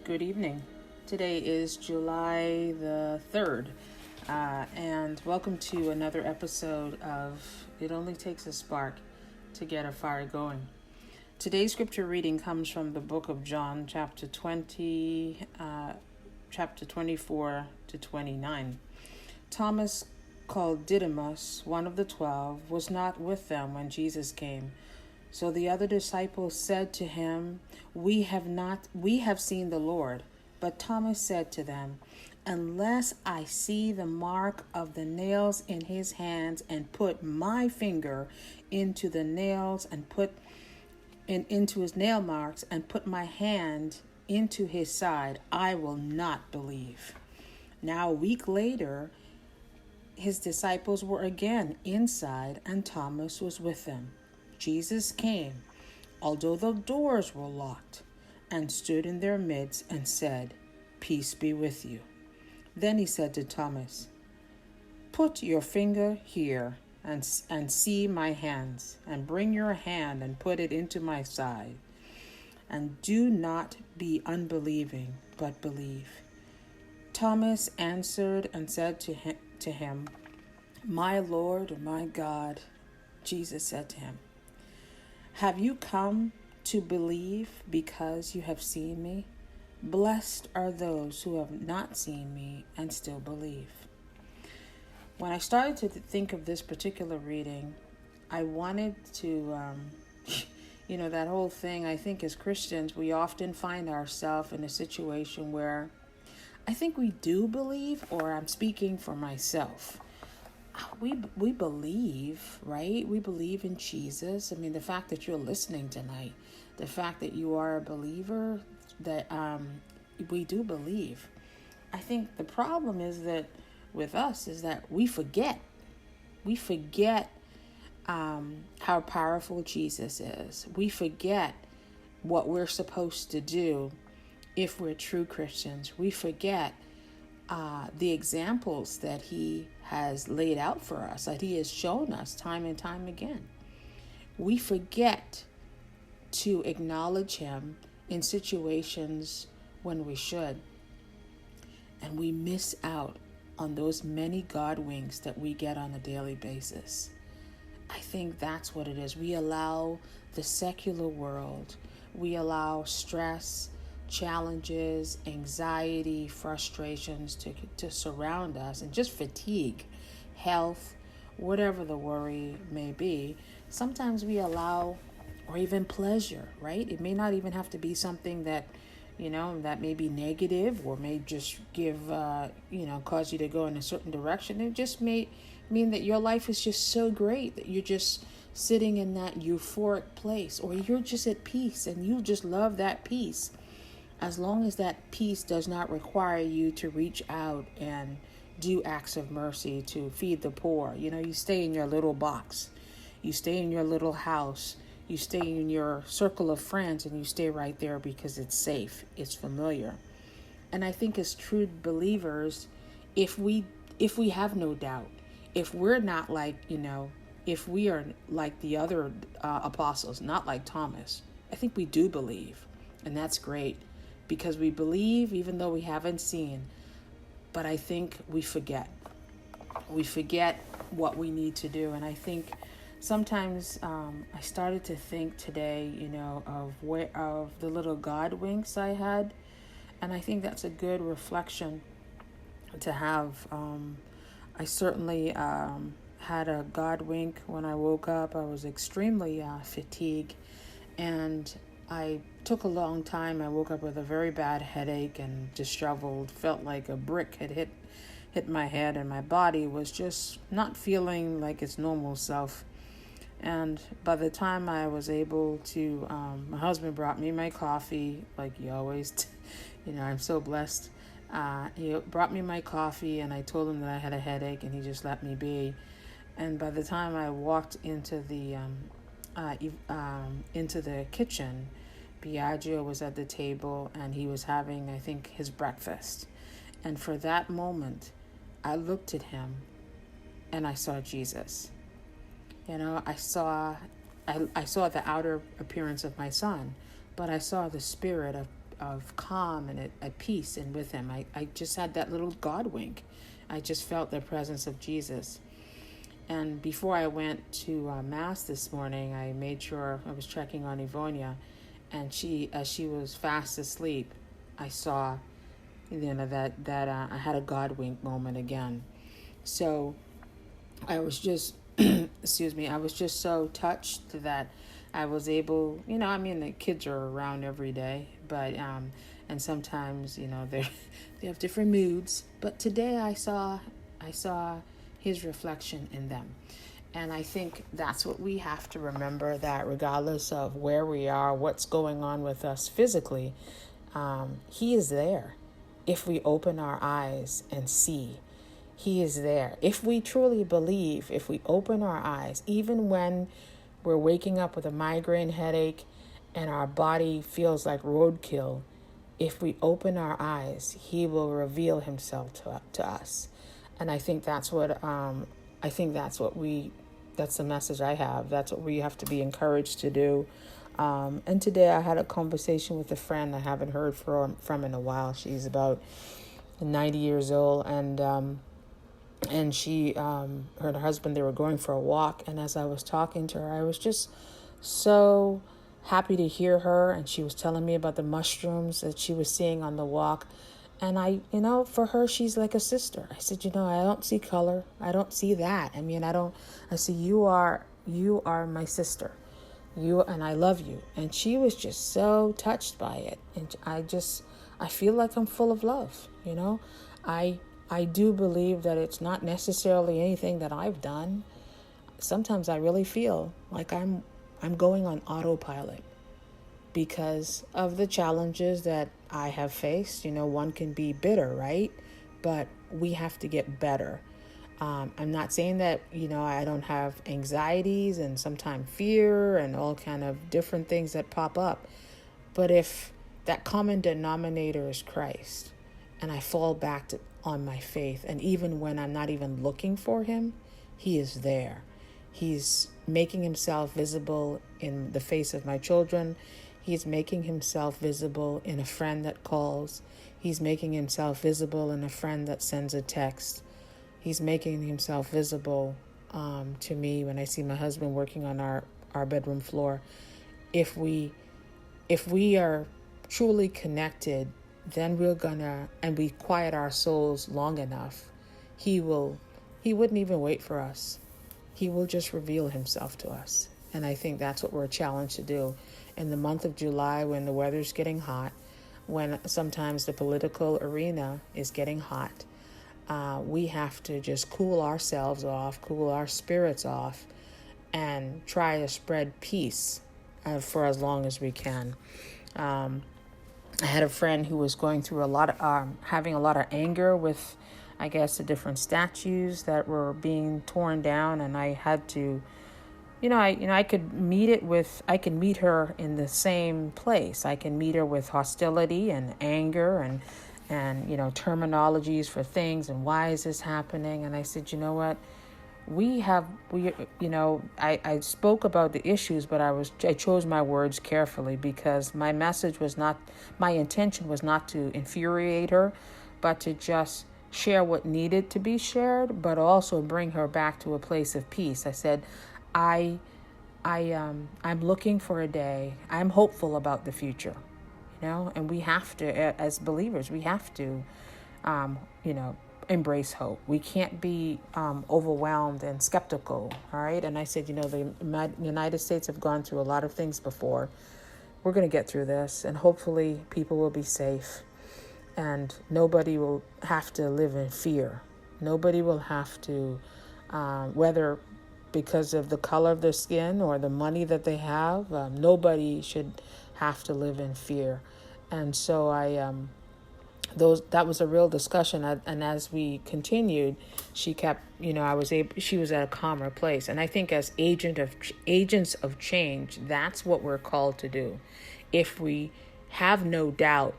Good evening. Today is July the 3rd, and welcome to another episode of It Only Takes a Spark to Get a Fire Going. Today's scripture reading comes from the book of John, chapter 24 to 29. Thomas, called Didymus, one of the 12, was not with them when Jesus came. So the other disciples said to him, We have seen the Lord. But Thomas said to them, Unless I see the mark of the nails in his hands and put my finger into the nails and into his nail marks and put my hand into his side, I will not believe. Now a week later, his disciples were again inside and Thomas was with them. Jesus came, although the doors were locked, and stood in their midst and said, Peace be with you. Then he said to Thomas, Put your finger here and see my hands, and bring your hand and put it into my side. And do not be unbelieving, but believe. Thomas answered and said to him, My Lord and my God. Jesus said to him, Have you come to believe because you have seen me? Blessed are those who have not seen me and still believe. When I started to think of this particular reading, I wanted to, that whole thing, I think as Christians, we often find ourselves in a situation where I think we do believe, or I'm speaking for myself. We believe, right? We believe in Jesus. I mean, the fact that you're listening tonight, the fact that you are a believer, that we do believe. I think the problem is that with us is that we forget. We forget how powerful Jesus is. We forget what we're supposed to do if we're true Christians. We forget the examples that he has laid out for us, that he has shown us time and time again. We forget to acknowledge him in situations when we should. And we miss out on those many God winks that we get on a daily basis. I think that's what it is. We allow the secular world, we allow stress, challenges, anxiety, frustrations to surround us, and just fatigue, health, whatever the worry may be. Sometimes we allow, or even pleasure, right? It may not even have to be something that, that may be negative or may just give, cause you to go in a certain direction. It just may mean that your life is just so great that you're just sitting in that euphoric place, or you're just at peace and you just love that peace. As long as that peace does not require you to reach out and do acts of mercy to feed the poor. You stay in your little box. You stay in your little house. You stay in your circle of friends, and you stay right there because it's safe. It's familiar. And I think as true believers, if we have no doubt, if we're not like, if we are like the other apostles, not like Thomas, I think we do believe. And that's great. Because we believe even though we haven't seen. But I think we forget. We forget what we need to do. And I think sometimes I started to think today, of the little God winks I had. And I think that's a good reflection to have. I certainly had a God wink when I woke up. I was extremely fatigued. And I took a long time. I woke up with a very bad headache and disheveled. Felt like a brick had hit my head, and my body was just not feeling like its normal self. And by the time I was able to, my husband brought me my coffee, like he always, I'm so blessed. He brought me my coffee, and I told him that I had a headache, and he just let me be. And by the time I walked into the kitchen, Biagio was at the table and he was having, I think, his breakfast. And for that moment, I looked at him and I saw Jesus. I saw the outer appearance of my son, but I saw the spirit of calm and at peace and with him. I just had that little God wink. I just felt the presence of Jesus. And before I went to Mass this morning, I made sure I was checking on Evonia, and as she was fast asleep, I saw, that I had a God wink moment again. So I was just, excuse me, I was just so touched that I was able, the kids are around every day, but, and sometimes, they have different moods, but today I saw his reflection in them. And I think that's what we have to remember, that regardless of where we are, what's going on with us physically, he is there. If we open our eyes and see, he is there. If we truly believe, if we open our eyes, even when we're waking up with a migraine headache and our body feels like roadkill, if we open our eyes, he will reveal himself to us. And I think that's what that's the message I have. That's what we have to be encouraged to do. And today I had a conversation with a friend I haven't heard from in a while. She's about 90 years old, and she, her and her husband, they were going for a walk. And as I was talking to her, I was just so happy to hear her. And she was telling me about the mushrooms that she was seeing on the walk. And I, for her, she's like a sister. I said, I don't see color. I don't see that. I see you are my sister. And I love you. And she was just so touched by it. And I feel like I'm full of love. I do believe that it's not necessarily anything that I've done. Sometimes I really feel like I'm going on autopilot because of the challenges that I have faced. One can be bitter, right? But we have to get better. I'm not saying that, I don't have anxieties and sometimes fear and all kind of different things that pop up. But if that common denominator is Christ and I fall back on my faith, and even when I'm not even looking for him, he is there. He's making himself visible in the face of my children. He's making himself visible in a friend that calls. He's making himself visible in a friend that sends a text. He's making himself visible to me when I see my husband working on our bedroom floor. If we are truly connected, then and we quiet our souls long enough, he wouldn't even wait for us. He will just reveal himself to us. And I think that's what we're challenged to do. In the month of July, when the weather's getting hot, when sometimes the political arena is getting hot, we have to just cool ourselves off, cool our spirits off, and try to spread peace for as long as we can. I had a friend who was going through having a lot of anger with, I guess, the different statues that were being torn down, and I had to, I could meet her in the same place. I can meet her with hostility and anger and terminologies for things and why is this happening? And I said, you know what? I spoke about the issues, but I chose my words carefully because my intention was not to infuriate her, but to just share what needed to be shared, but also bring her back to a place of peace. I said, I'm looking for a day. I'm hopeful about the future, and we have to, as believers, we have to, embrace hope. We can't be overwhelmed and skeptical, all right? And I said, the United States have gone through a lot of things before. We're going to get through this, and hopefully people will be safe, and nobody will have to live in fear. Nobody will have to, whether because of the color of their skin or the money that they have, nobody should have to live in fear. And so that was a real discussion, and as we continued, she kept, she was at a calmer place. And I think as agents of change, that's what we're called to do. If we have no doubt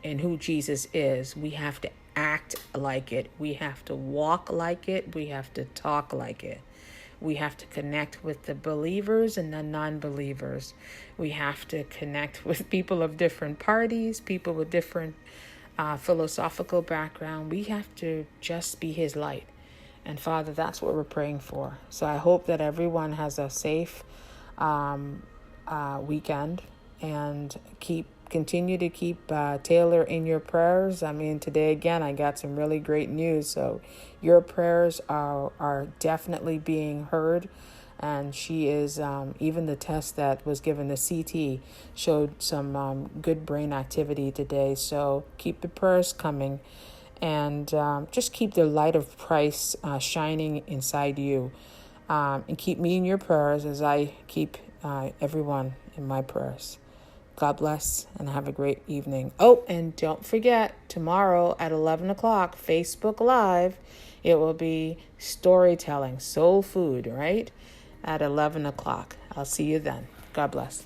in who Jesus is, we have to act like it. We have to walk like it. We have to talk like it. We have to connect with the believers and the non-believers. We have to connect with people of different parties, people with different philosophical background. We have to just be his light. And Father, that's what we're praying for. So I hope that everyone has a safe weekend, and continue to keep Taylor in your prayers. I mean, today again, I got some really great news. So your prayers are definitely being heard. And she is, even the test that was given, the CT, showed some good brain activity today. So keep the prayers coming, and just keep the light of Christ shining inside you. And keep me in your prayers as I keep everyone in my prayers. God bless, and have a great evening. Oh, and don't forget, tomorrow at 11 o'clock, Facebook Live, it will be storytelling, soul food, right? At 11 o'clock. I'll see you then. God bless.